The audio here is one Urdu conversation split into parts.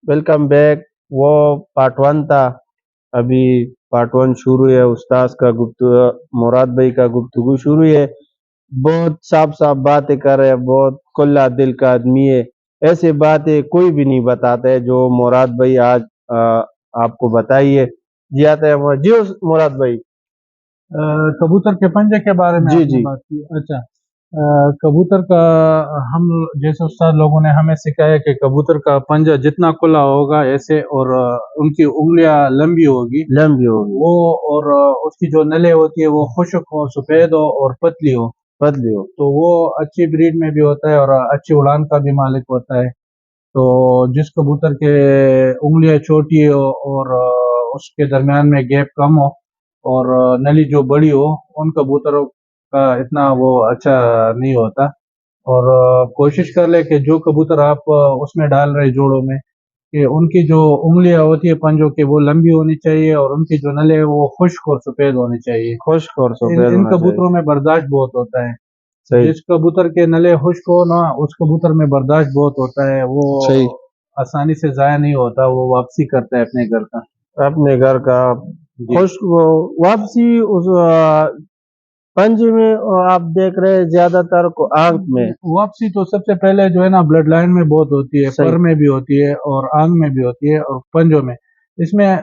Welcome back. وہ پارٹ ون تھا. ابھی پارٹ ون شروع ہے. استاذ کا گفتگو، مراد بھائی کا گفتگو شروع ہے. بہت صاف صاف باتیں کر رہے ہیں. بہت کھلا دل کا آدمی ہے. ایسے باتیں کوئی بھی نہیں بتاتا ہے جو مراد بھائی آج آپ کو بتائیے. جی آتا ہے جی مراد بھائی. کبوتر کے پنجے کے بارے میں جی آپ نے جی بات کی. اچھا، کبوتر کا ہم جیسے استاد لوگوں نے ہمیں سکھایا کہ کبوتر کا پنجہ جتنا کھلا ہوگا ایسے، اور ان کی انگلیاں لمبی ہوگی لمبی ہوگی وہ، اور اس کی جو نلے ہوتی ہے وہ خشک ہو، سفید ہو اور پتلی ہو، پتلی ہو. تو وہ اچھی بریڈ میں بھی ہوتا ہے اور اچھی اڑان کا بھی مالک ہوتا ہے. تو جس کبوتر کے انگلیاں چھوٹی ہو اور اس کے درمیان میں گیپ کم ہو اور نلی جو بڑی ہو، ان کبوتروں کا اتنا وہ اچھا نہیں ہوتا. اور کوشش کر لے کہ جو کبوتر آپ اس میں ڈال رہے جوڑوں میں، کہ ان کی جو انگلیاں ہوتی ہے پنجوں کی وہ لمبی ہونی چاہیے اور ان کی جو نلے وہ خشک اور سفید ہونی چاہیے. خشک اور ان سفید ان ہونا چاہیے. کبوتروں میں برداشت بہت ہوتا ہے. صحیح. جس کبوتر کے نلے خشک ہو نا، اس کبوتر میں برداشت بہت ہوتا ہے. وہ صحیح. آسانی سے ضائع نہیں ہوتا، وہ واپسی کرتا ہے اپنے گھر کا. اپنے گھر کا جی. خشک واپسی اس پنجے میں آپ دیکھ رہے ہیں زیادہ تر کو آنکھ میں. واپسی تو سب سے پہلے جو ہے نا بلڈ لائن میں بہت ہوتی ہے، صحیح. پر میں بھی ہوتی ہے اور آنگ میں بھی ہوتی ہے اور پنجوں میں. اس میں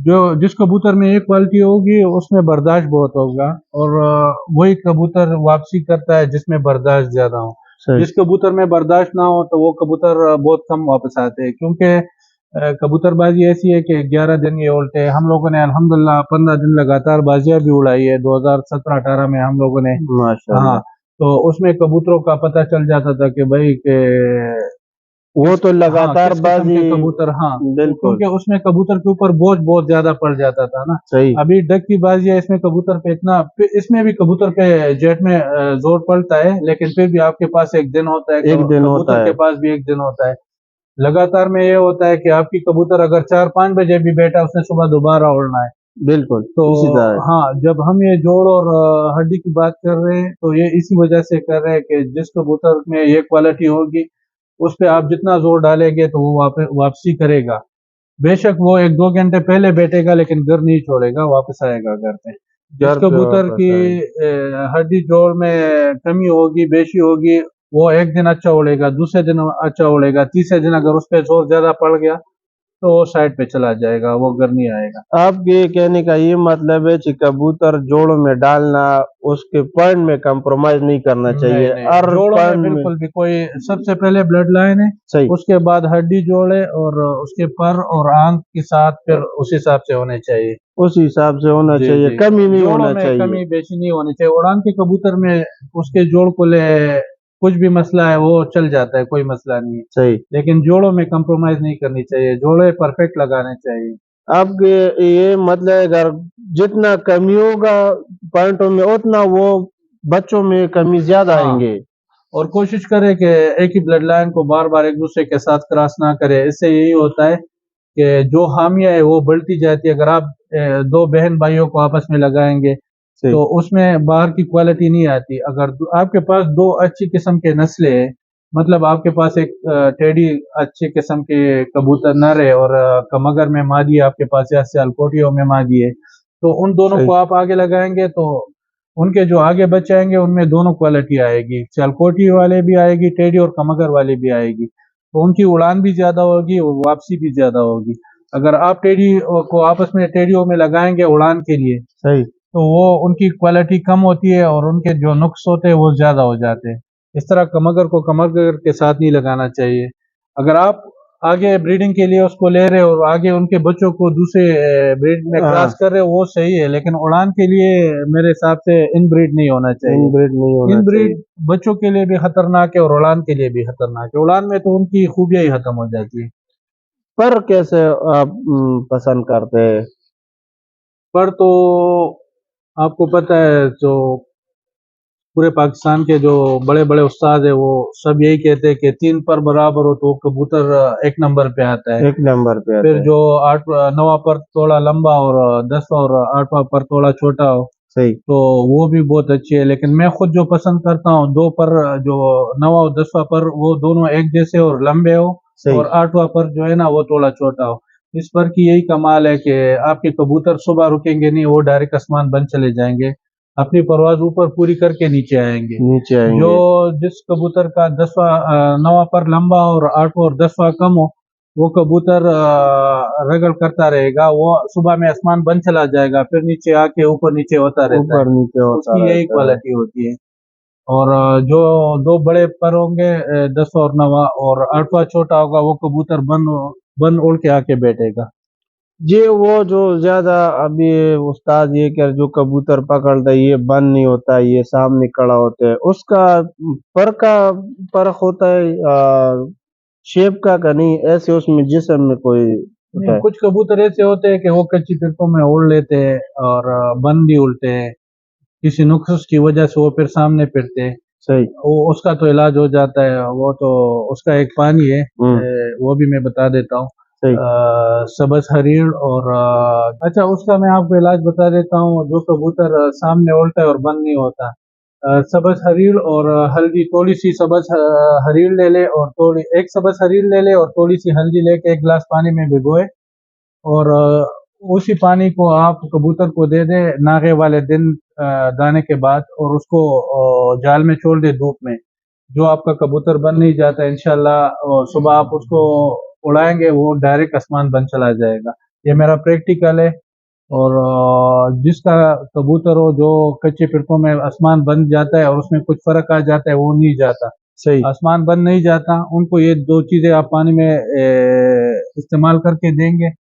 جو جس کبوتر میں ایک کوالٹی ہوگی اس میں برداشت بہت ہوگا، اور وہی کبوتر واپسی کرتا ہے جس میں برداشت زیادہ ہو. صحیح. جس کبوتر میں برداشت نہ ہو تو وہ کبوتر بہت کم واپس آتے ہیں، کیونکہ کبوتر بازی ایسی ہے کہ 11 دن یہ الٹے. ہم لوگوں نے الحمدللہ 15 دن لگاتار بازیاں بھی اڑائی ہے 2017-18 میں ہم لوگوں نے. ماشاء ہاں، اللہ. تو اس میں کبوتروں کا پتہ چل جاتا تھا کہ بھائی کہ وہ تو ہاں لگاتار کس قسم بازی. کے کبوتر. ہاں، بالکل کیونکہ اس میں کبوتر کے اوپر بوجھ بہت زیادہ پڑ جاتا تھا نا. صحیح. ابھی ڈک کی بازی ہے، اس میں کبوتر پہ اتنا، اس میں بھی کبوتر پہ جیٹ میں زور پڑتا ہے، لیکن پھر بھی آپ کے پاس ایک دن ہوتا ہے، ایک دن ہوتا کبوتر ہے. کے پاس بھی ایک دن ہوتا ہے. لگاتار میں یہ ہوتا ہے کہ آپ کی کبوتر اگر 4-5 بجے بھی بیٹھا اس نے صبح دوبارہ اڑنا ہے. بالکل تو اسی طرح. ہاں، جب ہم یہ جوڑ اور ہڈی کی بات کر رہے ہیں تو یہ اسی وجہ سے کر رہے ہیں کہ جس کبوتر میں یہ کوالٹی ہوگی اس پہ آپ جتنا زور ڈالیں گے تو وہ واپسی کرے گا. بے شک وہ 1-2 گھنٹے پہلے بیٹھے گا لیکن گھر نہیں چھوڑے گا، واپس آئے گا گھر پہ. جس گھر پہ کبوتر واپس کی آئے. ہڈی جوڑ میں کمی ہوگی، بیشی ہوگی، وہ ایک دن اچھا اڑے گا، دوسرے دن اچھا اڑے گا، تیسرے دن اگر اس پہ زور زیادہ پڑ گیا تو وہ سائڈ پہ چلا جائے گا، وہ گھر نہیں آئے گا. آپ کے کہنے کا یہ مطلب ہے کہ کبوتر جوڑوں میں ڈالنا، اس کے پوائنٹ میں کمپرومائز نہیں کرنا چاہیے. نہیں، ہر جوڑوں میں پوائنٹ میں. بالکل بھی کوئی، سب سے پہلے بلڈ لائن ہے، صحیح. اس کے بعد ہڈی جوڑے اور اس کے پر اور آنکھ کے ساتھ پھر اس حساب سے ہونے چاہیے. اس حساب سے ہونا جی چاہیے، جی، کمی نہیں جوڑوں ہونا میں چاہیے. کمی بیشی نہیں ہونی چاہیے. اڑان کے کبوتر میں اس کے جوڑ کو لے کچھ بھی مسئلہ ہے وہ چل جاتا ہے، کوئی مسئلہ نہیں ہے. صحیح. لیکن جوڑوں میں کمپرومائز نہیں کرنی چاہیے، جوڑے پرفیکٹ لگانے چاہیے. اب یہ مطلب اگر جتنا کمی ہوگا پوائنٹوں میں اتنا وہ بچوں میں کمی زیادہ ہاں، آئیں گے. اور کوشش کرے کہ ایک ہی بلڈ لائن کو بار بار ایک دوسرے کے ساتھ کراس نہ کرے. اس سے یہی ہوتا ہے کہ جو خامیاں ہے وہ بڑھتی جاتی ہے. اگر آپ 2 بہن بھائیوں کو آپس میں لگائیں گے تو اس میں باہر کی کوالٹی نہیں آتی. اگر آپ کے پاس 2 اچھی قسم کے نسلیں ہیں، مطلب آپ کے پاس ایک ٹیڈی اچھی قسم کے کبوتر نر ہے اور کمگر میں مادی آپ کے پاس، یا سیالکوٹیوں میں مادی ہے، تو ان دونوں کو آپ آگے لگائیں گے تو ان کے جو آگے بچے آئیں گے ان میں دونوں کوالٹی آئے گی، سیالکوٹی والے بھی آئے گی، ٹیڈی اور کمگر والے بھی آئے گی. تو ان کی اڑان بھی زیادہ ہوگی اور واپسی بھی زیادہ ہوگی. اگر آپ ٹیڈی کو آپس میں ٹیڈیوں میں لگائیں گے اڑان کے لیے تو وہ ان کی کوالٹی کم ہوتی ہے اور ان کے جو نقص ہوتے ہیں وہ زیادہ ہو جاتے ہیں. اس طرح کمگر کو کمگر کے ساتھ نہیں لگانا چاہیے. اگر آپ آگے بریڈنگ کے لیے اس کو لے رہے اور آگے ان کے بچوں کو دوسرے بریڈ میں کراس کر رہے وہ صحیح ہے، لیکن اڑان کے لیے میرے حساب سے ان بریڈ نہیں ہونا چاہیے. ان بریڈ بچوں کے لیے بھی خطرناک ہے اور اڑان کے لیے بھی خطرناک ہے. اڑان میں تو ان کی خوبیاں ہی ختم ہو جاتی ہے. پر کیسے آپ پسند کرتے ہیں؟ پر تو آپ کو پتہ ہے جو پورے پاکستان کے جو بڑے بڑے استاد ہیں وہ سب یہی کہتے ہیں کہ 3 پر برابر ہو تو کبوتر 1 نمبر پہ آتا ہے. 1 نمبر پہ پھر جو 9واں پر توڑا لمبا اور 10واں اور 8واں پر توڑا چھوٹا ہو تو وہ بھی بہت اچھی ہے. لیکن میں خود جو پسند کرتا ہوں 2 پر، جو 9واں اور 10واں پر، وہ دونوں ایک جیسے اور لمبے ہو صحیح اور آٹھواں پر جو ہے نا وہ تھوڑا چھوٹا ہو. اس پر کی یہی کمال ہے کہ آپ کے کبوتر صبح رکیں گے نہیں, وہ ڈائریکٹ آسمان بند چلے جائیں گے, اپنی پرواز اوپر پوری کر کے نیچے آئیں گے. نیچے آئیں جو گے. جس کبوتر کا 9واں پر لمبا اور 8واں اور 10واں کم ہو, وہ کبوتر رگڑ کرتا رہے گا, وہ صبح میں آسمان بند چلا جائے گا, پھر نیچے آ کے اوپر نیچے ہوتا رہتا ہے. اوپر نیچے اس ہوتا کی یہی رہتا ہے. کوالٹی ہوتی ہے. اور جو دو بڑے پر ہوں گے 10 اور 9 اور 8واں چھوٹا ہوگا, وہ کبوتر بند اڑ کے آ کے بیٹھے گا. جی وہ جو زیادہ ابھی استاد یہ کہ جو کبوتر پکڑتا ہے یہ بند نہیں ہوتا, یہ سامنے کھڑا ہوتا ہے, اس کا فرق ہوتا ہے شیپ کا نہیں, ایسے اس میں جسم میں کوئی ہوتا ہے. کچھ کبوتر ایسے ہوتے ہیں کہ وہ کچی پرتوں میں اڑ لیتے ہیں اور بند بھی اڑتے ہیں, کسی نقص کی وجہ سے وہ پھر سامنے پھرتے ہیں. صحیح. وہ اس کا تو علاج ہو جاتا ہے, وہ تو اس کا ایک پانی ہے, وہ بھی میں بتا دیتا ہوں. سبز ہریڑ اور اچھا اس کا میں آپ کو علاج بتا دیتا ہوں. جو کبوتر سامنے اڑتا ہے اور بند نہیں ہوتا, سبز ہریڑ اور ہلدی, تھوڑی سی سبز ہریڑ لے لے اور ایک سبز ہریڑ لے لے اور تھوڑی سی ہلدی لے کے ایک گلاس پانی میں بھگوئے, اور اسی پانی کو آپ کبوتر کو دے دیں ناغے والے دن دانے کے بعد, اور اس کو جال میں چھوڑ دے دھوپ میں. جو آپ کا کبوتر بن نہیں جاتا انشاءاللہ صبح آپ اس کو اڑائیں گے وہ ڈائریکٹ آسمان بن چلا جائے گا. یہ میرا پریکٹیکل ہے. اور جس کا کبوتر ہو جو کچے پرتوں میں آسمان بن جاتا ہے اور اس میں کچھ فرق آ جاتا ہے, وہ نہیں جاتا. صحیح. آسمان بند نہیں جاتا, ان کو یہ دو چیزیں آپ پانی میں استعمال کر کے دیں گے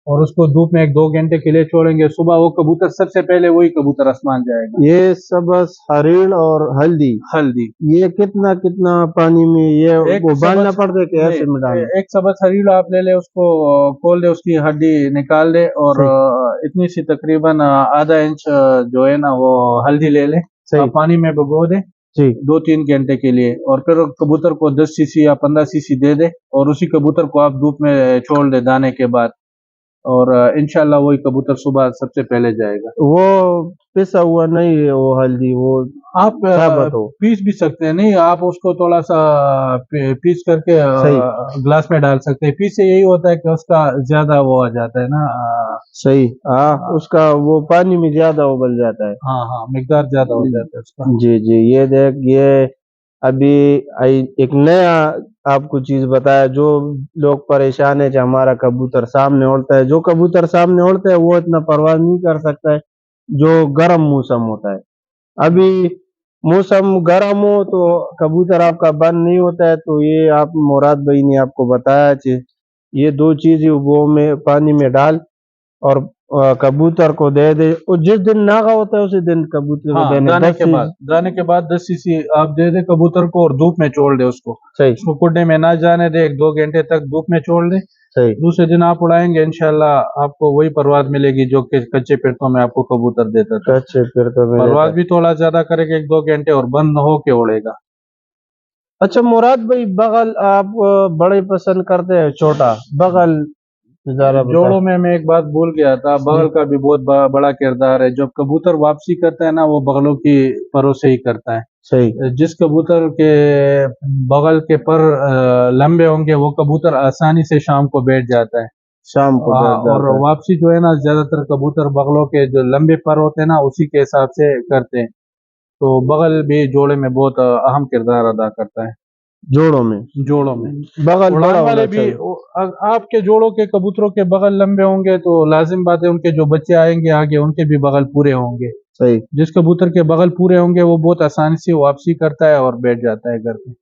اور اس کو دھوپ میں 1-2 گھنٹے کے لیے چھوڑیں گے, صبح وہ کبوتر سب سے پہلے وہی کبوتر آسمان جائے گا. یہ سبز ہریڑ اور ہلدی یہ کتنا پانی میں یہ ابالنا پڑتا ہے کہ ایسے میں ڈالنا؟ ایک سبز ہریڑ آپ لے لے, اس کو کھول دے, اس کی ہڈی نکال دے, اور اتنی سی تقریباً آدھا انچ جو ہے نا وہ ہلدی لے لے, پانی میں بھگو دے 2-3 گھنٹے کے لیے, اور پھر کبوتر کو 10 سی سی یا 15 سی سی دے دے, اور اسی کبوتر کو آپ دھوپ میں چھوڑ دے دانے کے بعد, اور انشاءاللہ وہی کبوتر صبح سب سے پہلے جائے گا. وہ پسا ہوا نہیں ہے وہ ہلدی, وہ آپ پیس بھی سکتے ہیں, نہیں آپ اس کو تھوڑا سا پیس کر کے گلاس میں ڈال سکتے ہیں. پیس سے یہی ہوتا ہے کہ اس کا زیادہ وہ آ جاتا ہے نا. صحیح. ہاں اس کا وہ پانی میں زیادہ ابل جاتا ہے. ہاں مقدار زیادہ ہو جاتا ہے اس کا. جی یہ دیکھ, یہ ابھی ایک نیا آپ کو چیز بتایا. جو لوگ پریشان ہے کہ ہمارا کبوتر سامنے اڑتا ہے, جو کبوتر سامنے اڑتا ہے وہ اتنا پرواز نہیں کر سکتا ہے جو گرم موسم ہوتا ہے. ابھی موسم گرم ہو تو کبوتر آپ کا بند نہیں ہوتا ہے, تو یہ آپ مراد بھائی نے آپ کو بتایا کہ یہ 2 چیزیں وہ میں پانی میں ڈال اور کبوتر کو دے دے, اور جس دن ناغا ہوتا ہے اسی دن کبوتر کو دینے. دانے کے بعد 10 سی سی آپ دے دے کبوتر کو, اور دھوپ میں چھوڑ دے اس کو. اس کو کڈے میں نہ جانے دے, 1-2 گھنٹے تک دھوپ میں چھوڑ دے. دوسرے دن آپ اڑائیں گے انشاءاللہ آپ کو وہی پرواز ملے گی جو کہ کچے پرتوں میں آپ کو کبوتر دیتا تھا. پرواز بھی تھوڑا زیادہ کرے گا 1-2 گھنٹے, اور بند ہو کے اڑے گا. اچھا مراد بھائی, بغل آپ بڑے پسند کرتے ہیں چھوٹا بغل؟ جوڑوں میں ایک بات بھول گیا تھا, بغل کا بھی بہت بڑا کردار ہے. جب کبوتر واپسی کرتا ہے نا, وہ بغلوں کی پروں سے ہی کرتا ہے. جس کبوتر کے بغل کے پر لمبے ہوں گے وہ کبوتر آسانی سے شام کو بیٹھ جاتا ہے. شام کو اور واپسی جو ہے نا, زیادہ تر کبوتر بغلوں کے جو لمبے پر ہوتے ہیں نا اسی کے حساب سے کرتے ہیں. تو بغل بھی جوڑے میں بہت اہم کردار ادا کرتا ہے. جوڑوں میں بغل اڑان والے بھی, آپ کے جوڑوں کے کبوتروں کے بغل لمبے ہوں گے تو لازم بات ہے ان کے جو بچے آئیں گے آگے ان کے بھی بغل پورے ہوں گے. جس کبوتر کے بغل پورے ہوں گے وہ بہت آسانی سے واپسی کرتا ہے اور بیٹھ جاتا ہے گھر پہ.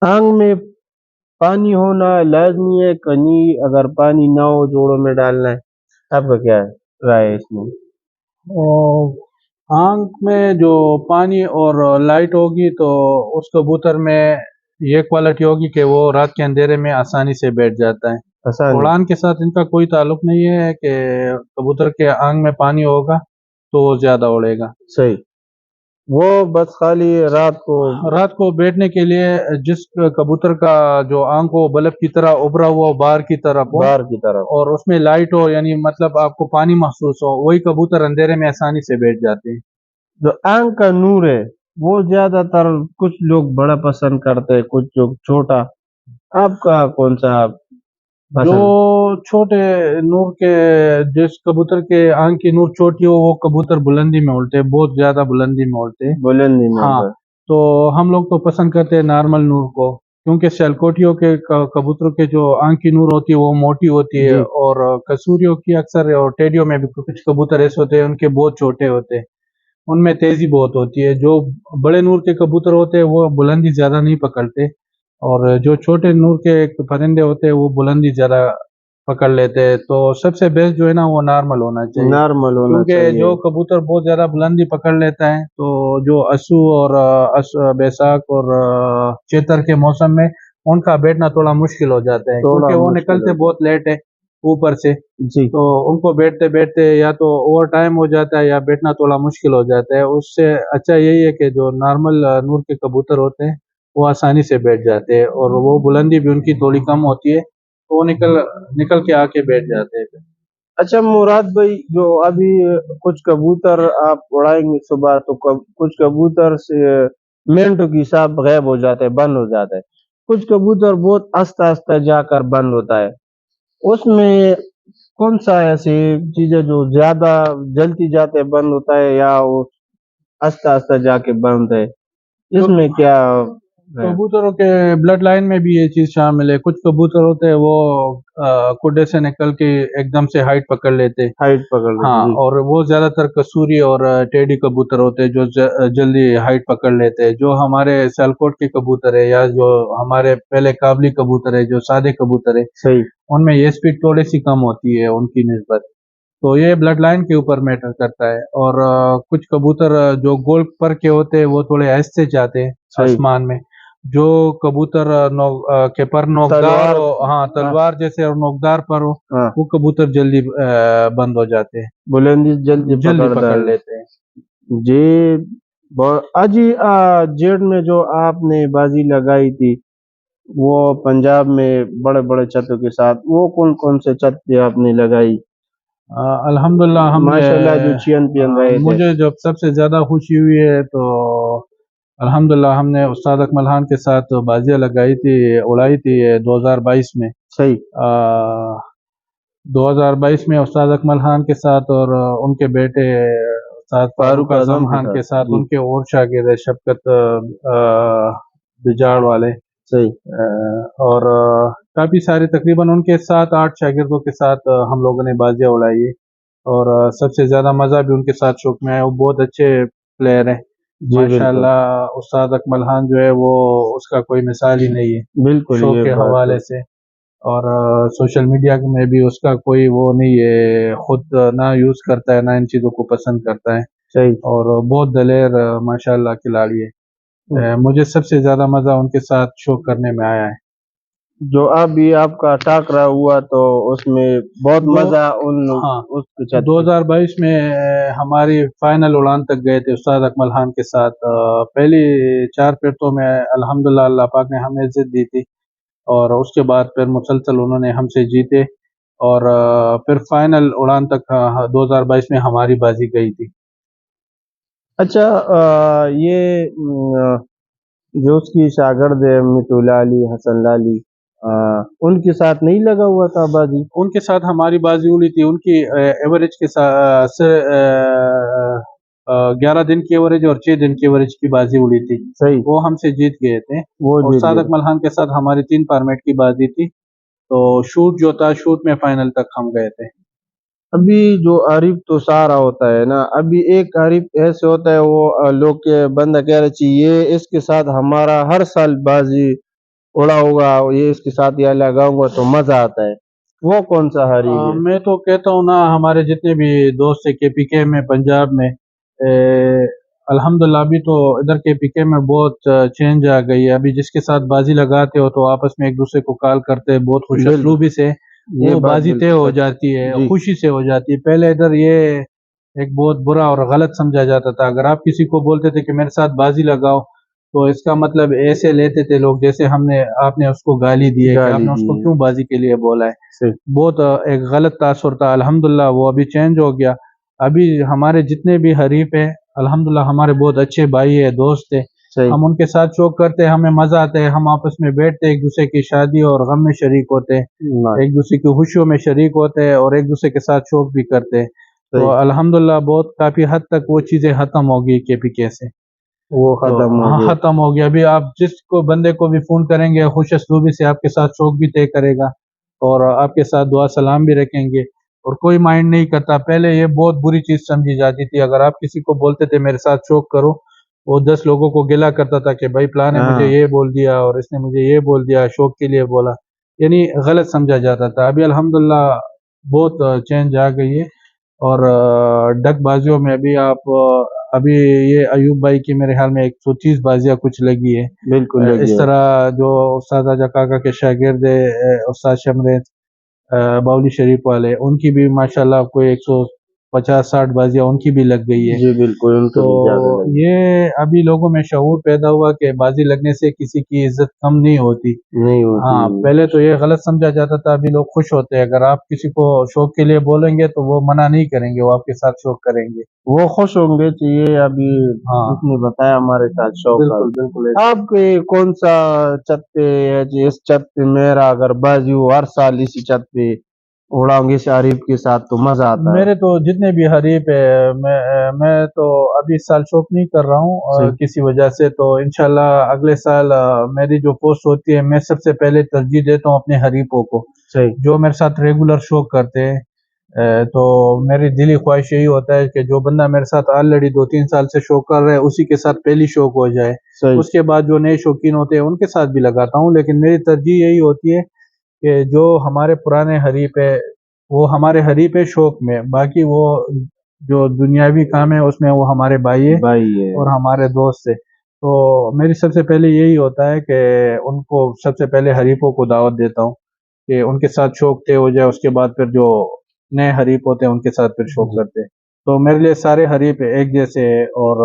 آنگ میں پانی ہونا لازمی ہے کہ نہیں؟ اگر پانی نہ ہو جوڑوں میں ڈالنا ہے, آپ کا کیا رائے ہے اس میں؟ آنکھ میں جو پانی اور لائٹ ہوگی تو اس کبوتر میں یہ کوالٹی ہوگی کہ وہ رات کے اندھیرے میں آسانی سے بیٹھ جاتا ہے. اڑان کے ساتھ ان کا کوئی تعلق نہیں ہے کہ کبوتر کے آنکھ میں پانی ہوگا تو وہ زیادہ اڑے گا. صحیح. وہ بس خالی رات کو بیٹھنے کے لیے جس کبوتر کا جو آنکھ کو بلب کی طرح ابھرا ہوا باہر کی طرف اور اس میں لائٹ ہو, یعنی مطلب آپ کو پانی محسوس ہو, وہی کبوتر اندھیرے میں آسانی سے بیٹھ جاتے ہیں. جو آنکھ کا نور ہے وہ زیادہ تر کچھ لوگ بڑا پسند کرتے ہیں, کچھ لوگ چھوٹا. آپ کا کون سا جو پسند؟ چھوٹے نور کے جس کبوتر کے آنکھ کی نور چھوٹی ہو وہ کبوتر بلندی میں اڑتے، بہت زیادہ بلندی میں اڑتے۔ بلندی میں ہاں، ہوتا تو ہم لوگ تو پسند کرتے ہیں نارمل نور کو، کیونکہ سیلکوٹیوں کے کبوتروں کے جو آنکھ کی نور ہوتی ہے وہ موٹی ہوتی ہے ہے، جی اور کسوریوں کی اکثر اور ٹیڈیوں میں بھی کچھ کبوتر ایسے ہوتے ہیں ان کے بہت چھوٹے ہوتے ہیں، ان میں تیزی بہت ہوتی ہے۔ جو بڑے نور کے کبوتر ہوتے ہیں وہ بلندی زیادہ نہیں پکڑتے، اور جو چھوٹے نور کے پرندے ہوتے ہیں وہ بلندی زیادہ پکڑ لیتے ہیں۔ تو سب سے بیسٹ جو ہے نا وہ نارمل ہونا چاہیے، نارمل ہونا کیونکہ چاہیے۔ جو کبوتر بہت زیادہ بلندی پکڑ لیتا ہے تو جو اسو اور بیساکھ اور چیتر کے موسم میں ان کا بیٹھنا تھوڑا مشکل ہو جاتا ہے، تھوڑا کیونکہ وہ مشکل نکلتے ہوتا بہت لیٹ ہے اوپر سے، ہے جی۔ تو ان کو بیٹھتے بیٹھتے یا تو اوور ٹائم ہو جاتا ہے یا بیٹھنا تھوڑا مشکل ہو جاتا ہے۔ اس سے اچھا یہی ہے کہ جو نارمل نور کے کبوتر ہوتے ہیں وہ آسانی سے بیٹھ جاتے ہیں، اور وہ بلندی بھی ان کی تھوڑی کم ہوتی ہے تو وہ نکل کے آ کے بیٹھ جاتے ہیں۔ اچھا مراد بھائی، جو ابھی کچھ کبوتر آپ اڑائیں گے صبح تو کچھ کبوتر سے منٹوں کے حساب غائب ہو جاتے ہیں، بند ہو جاتا ہے، کچھ کبوتر بہت آہستہ آہستہ جا کر بند ہوتا ہے، اس میں کون سا ایسی چیزیں جو زیادہ جلدی جاتے بند ہوتا ہے یا وہ آہستہ آہستہ جا کے بند ہے، اس میں کیا ہے؟ کبوتروں کے بلڈ لائن میں بھی یہ چیز شامل ہے، کچھ کبوتر ہوتے ہیں وہ کڈے سے نکل کے ایک دم سے ہائٹ پکڑ لیتے، ہائٹ پکڑ ہاں، لیتے جی۔ اور وہ زیادہ تر کسوری اور ٹیڈی کبوتر ہوتے ہیں جو جلدی ہائٹ پکڑ لیتے ہیں۔ جو ہمارے سیالکوٹ کے کبوتر ہے یا جو ہمارے پہلے کابلی کبوتر ہے، جو سادے کبوتر ہے، صحیح۔ ان میں یہ سپیڈ تھوڑی سی کم ہوتی ہے ان کی نسبت، تو یہ بلڈ لائن کے اوپر میٹر کرتا ہے۔ اور کچھ کبوتر جو گول پر کے ہوتے ہیں وہ تھوڑے آہستہ جاتے ہیں صحیح۔ آسمان میں، جو کبوتر کے پر نوکدار تلوار، ہو، ہاں تلوار جیسے اور نوکدار پر ہو، ہاں، وہ کبوتر جلدی بند ہو جاتے ہیں، بلندی جلدی جلدی پکڑتا پکڑ ہے لیتے ہیں۔ جی۔ اجی جیڑ میں جو آپ نے بازی لگائی تھی وہ پنجاب میں بڑے بڑے چھتوں کے ساتھ، وہ کون کون سے چھت پہ آپ نے لگائی؟ الحمدللہ ہم نے ماشاءاللہ جو چیمپئن رہے تھے۔ مجھے جب سب سے زیادہ خوشی ہوئی ہے تو الحمدللہ ہم نے استاد اکمل خان کے ساتھ بازیاں لگائی تھی، اڑائی تھی 2022 میں۔ صحیح۔ 2022 میں استاد اکمل خان کے ساتھ اور ان کے بیٹے استاد فاروق اعظم خان کے ساتھ، جی ان کے اور شاگرد شفقت بجاڑ والے، صحیح۔ اور کافی سارے تقریباً ان کے 7-8 شاگردوں کے ساتھ ہم لوگوں نے بازیاں اڑائی ہے، اور سب سے زیادہ مزہ بھی ان کے ساتھ شوق میں آیا۔ وہ بہت اچھے پلیئر ہیں جی بالکل ماشاءاللہ، استاد اکمل خان جو ہے وہ اس کا کوئی مثال ہی نہیں ہے بالکل، شوق یہ کے بات تو حوالے سے، اور سوشل میڈیا میں بھی اس کا کوئی وہ نہیں ہے، خود نہ یوز کرتا ہے نہ ان چیزوں کو پسند کرتا ہے، صحیح۔ اور بہت دلیر ماشاءاللہ کھلاڑی ہے۔ مجھے سب سے زیادہ مزہ ان کے ساتھ شو کرنے میں آیا ہے۔ جو ابھی آپ کا ٹاکرا ہوا تو اس میں بہت مزہ ہاں، اس کے چھت پہ۔ 2022 میں ہماری فائنل اڑان تک گئے تھے استاد اکمل خان کے ساتھ، پہلی 4 پھرتوں میں الحمدللہ اللہ پاک نے ہمیں عزت دی تھی، اور اس کے بعد پھر مسلسل انہوں نے ہم سے جیتے، اور پھر فائنل اڑان تک 2022 میں ہماری بازی گئی تھی۔ اچھا یہ جو اس کی شاگرد ہے متولا علی حسن لالی، ان کے ساتھ نہیں لگا ہوا تھا بازی؟ ان کے ساتھ ہماری بازی اڑی تھی، ان کی ایوریج کے ساتھ 11 دن کی ایوریج اور 6 دن کی ایوریج کی بازی اڑی تھی، صحیح۔ وہ ہم سے جیت گئے تھے، وہ اور جیت استاد گئے۔ اکمل خان کے ساتھ ہماری 3 فارمیٹ کی بازی تھی، تو شوٹ جو تھا شوٹ میں فائنل تک ہم گئے تھے۔ ابھی جو عارف تو سارا ہوتا ہے نا، ابھی ایک عارف ایسے ہوتا ہے وہ لوگ کے بندہ کہہ رہے چاہیے اس کے ساتھ ہمارا ہر سال بازی اڑا ہوگا، یہ اس کے ساتھ یہ لگاؤں گا تو مزہ آتا ہے، وہ کون سا حریف ہے؟ میں تو کہتا ہوں نا، ہمارے جتنے بھی دوست کے پی کے میں پنجاب میں، الحمدللہ ابھی تو ادھر کے پی کے میں بہت چینج آ گئی ہے، ابھی جس کے ساتھ بازی لگاتے ہو تو آپس میں ایک دوسرے کو کال کرتے ہیں، بہت خوش اسلوبی سے یہ وہ بات بازی طے بالکل ہو سچ جاتی ہے، جی۔ خوشی سے ہو جاتی ہے۔ پہلے ادھر یہ ایک بہت برا اور غلط سمجھا جاتا تھا، اگر آپ کسی کو بولتے تھے کہ میرے ساتھ بازی لگاؤ تو اس کا مطلب ایسے لیتے تھے لوگ جیسے آپ نے اس کو گالی دی ہے، کہ آپ نے اس کو کیوں بازی کے لیے بولا ہے، بہت ایک غلط تاثر تھا۔ الحمدللہ وہ ابھی چینج ہو گیا، ابھی ہمارے جتنے بھی حریف ہیں الحمدللہ ہمارے بہت اچھے بھائی ہے، دوست ہے، صحیح ہم ان کے ساتھ شوق کرتے ہیں, ہمیں مزہ آتا ہے, ہم آپس میں بیٹھتے ایک دوسرے کی شادی اور غم میں شریک ہوتے ہیں, ایک دوسرے کی خوشیوں میں شریک ہوتے ہیں, اور ایک دوسرے کے ساتھ شوق بھی کرتے ہیں. تو صحیح الحمدللہ بہت کافی حد تک وہ چیزیں ختم ہو گئی کے پی کے سے. وہ تو ختم ہو ہاں گئے. ختم ہو گیا. ابھی آپ جس کو بندے کو بھی فون کریں گے خوش اسلوبی سے آپ کے ساتھ شوق بھی طے کرے گا اور آپ کے ساتھ دعا سلام بھی رکھیں گے, اور کوئی مائنڈ نہیں کرتا. پہلے یہ بہت بری چیز سمجھی جاتی تھی, اگر آپ کسی کو بولتے تھے میرے ساتھ شوق کرو, وہ 10 لوگوں کو گلا کرتا تھا کہ بھائی فلاں نے مجھے ہاں یہ بول دیا اور اس نے مجھے یہ بول دیا, شوق کے لیے بولا, یعنی غلط سمجھا جاتا تھا. ابھی الحمدللہ بہت چینج آ گئی ہے, اور ڈک بازیوں میں بھی آپ ابھی یہ ایوب بھائی کی میرے خیال میں 130 بازیاں کچھ لگی ہے. بالکل اس لگی ہے. طرح جو استاد راجہ کاکا کے شاگرد استاد شمریز باولی شریف والے, ان کی بھی ماشاءاللہ کوئی 150-60 بازیاں ان کی بھی لگ گئی ہے. جی بالکل, ان تو کو بھی زیادہ لگی. یہ ابھی لوگوں میں شعور پیدا ہوا کہ بازی لگنے سے کسی کی عزت کم نہیں ہوتی. نہیں ہوتی. ہاں پہلے تو یہ غلط سمجھا جاتا تھا, ابھی لوگ خوش ہوتے ہیں. اگر آپ کسی کو شوق کے لیے بولیں گے تو وہ منع نہیں کریں گے, وہ آپ کے ساتھ شوق کریں گے. وہ خوش ہوں گے. چاہیے ابھی ہاں جس نے بتایا ہمارے ساتھ شوق کا, بالکل بالکل آپ کے کون سا چھت پہ ہے جی؟ اس چھت پہ میرا اگر بازی ہو ہر سال اسی چھت پہ اڑاؤں گے شریف کے ساتھ تو مزہ آتا ہے. میرے تو جتنے بھی حریف ہے, میں تو ابھی اس سال شوق نہیں کر رہا ہوں صحیح کسی وجہ سے. تو انشاءاللہ اگلے سال میری جو پوسٹ ہوتی ہے میں سب سے پہلے ترجیح دیتا ہوں اپنے حریفوں کو صحیح جو میرے ساتھ ریگولر شوق کرتے ہیں. تو میری دلی خواہش یہی ہوتا ہے کہ جو بندہ میرے ساتھ آلریڈی 2-3 سال سے شوق کر رہا ہے اسی کے ساتھ پہلی شوق ہو جائے. صحیح اس کے بعد جو نئے شوقین ہوتے ہیں ان کے ساتھ بھی لگاتا ہوں, لیکن میری ترجیح یہی ہوتی ہے کہ جو ہمارے پرانے حریف ہے وہ ہمارے حریف ہے شوق میں, باقی وہ جو دنیاوی کام ہے اس میں وہ ہمارے بھائی ہے بھائی ہے. اور ہمارے دوست ہے. تو میری سب سے پہلے یہی ہوتا ہے کہ ان کو سب سے پہلے حریفوں کو دعوت دیتا ہوں کہ ان کے ساتھ شوق طے ہو جائے, اس کے بعد پھر جو نئے حریف ہوتے ہیں ان کے ساتھ پھر شوق کرتے ہیں. تو میرے لیے سارے حریف ایک جیسے ہیں, اور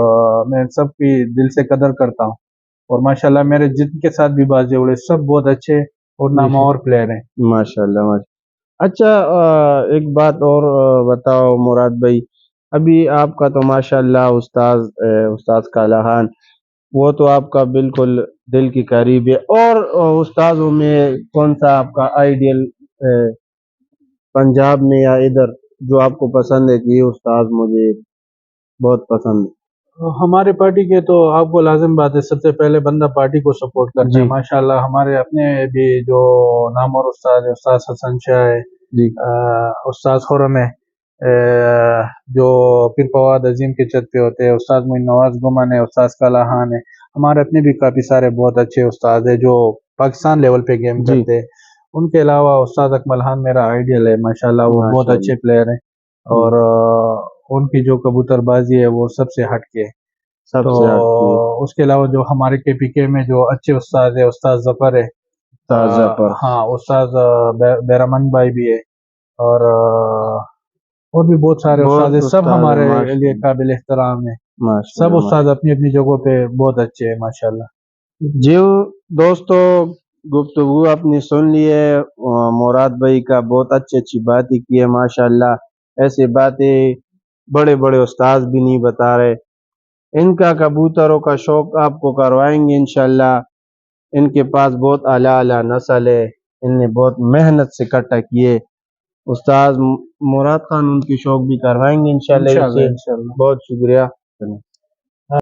میں سب کی دل سے قدر کرتا ہوں, اور ماشاءاللہ میرے جن کے ساتھ بھی بازی اڑے سب بہت اچھے اور نامور پلیئر ہیں. ماشاءاللہ. اچھا ایک بات اور بتاؤ مراد بھائی, ابھی آپ کا تو ماشاءاللہ استاذ کالا خان وہ تو آپ کا بالکل دل کی قریب ہے, اور استاذوں میں کون سا آپ کا آئیڈیل پنجاب میں یا ادھر جو آپ کو پسند ہے کہ یہ استاذ مجھے بہت پسند ہے؟ ہمارے پارٹی کے تو آپ کو لازم بات ہے سب سے پہلے بندہ پارٹی کو سپورٹ کرتا ہے. جی ماشاءاللہ ہمارے اپنے بھی جو نامور استاد ہے, استاد حسن شاہ ہے, جی استاد خرم ہے, جو پیر فواد عظیم کے چھت پہ ہوتے ہیں, استاد معین نواز گمان ہے, استاد کالا خان ہے. ہمارے اپنے بھی کافی سارے بہت اچھے استاد ہیں جو پاکستان لیول پہ گیم جی کرتے ہیں. ان کے علاوہ استاد اکمل خان میرا آئیڈیل ہے, ماشاءاللہ وہ بہت ماشاءاللہ. اچھے پلیئر ہیں, اور ان کی جو کبوتر بازی ہے وہ سب سے ہٹ کے. سب تو سے ہٹ کے اس کے علاوہ جو ہمارے کے پی کے میں جو اچھے استاد ہے, استاد ظفر ہے, تازہ پر ہاں استاد بیرمن بھائی بھی ہے, اور بھی بہت سارے استاد ہیں, بہت سب استاد ہے ہمارے لیے ماشاءاللہ. قابل احترام ہے. سب ماشاءاللہ استاد اپنی اپنی جگہوں پہ بہت اچھے ہیں ماشاءاللہ. جی دوستو, گفتگو اپنی سن لیے. مراد بھائی کا بہت اچھی باتیں کی ہے ماشاءاللہ. ایسی باتیں بڑے بڑے استاذ بھی نہیں بتا رہے. ان کا کبوتروں کا شوق آپ کو کروائیں گے انشاءاللہ. ان کے پاس بہت اعلیٰ نسل ہے, ان نے بہت محنت سے کٹا کیے. استاذ مراد خان ان کی شوق بھی کروائیں گے انشاءاللہ. ان سے انشاءاللہ بہت شکریہ.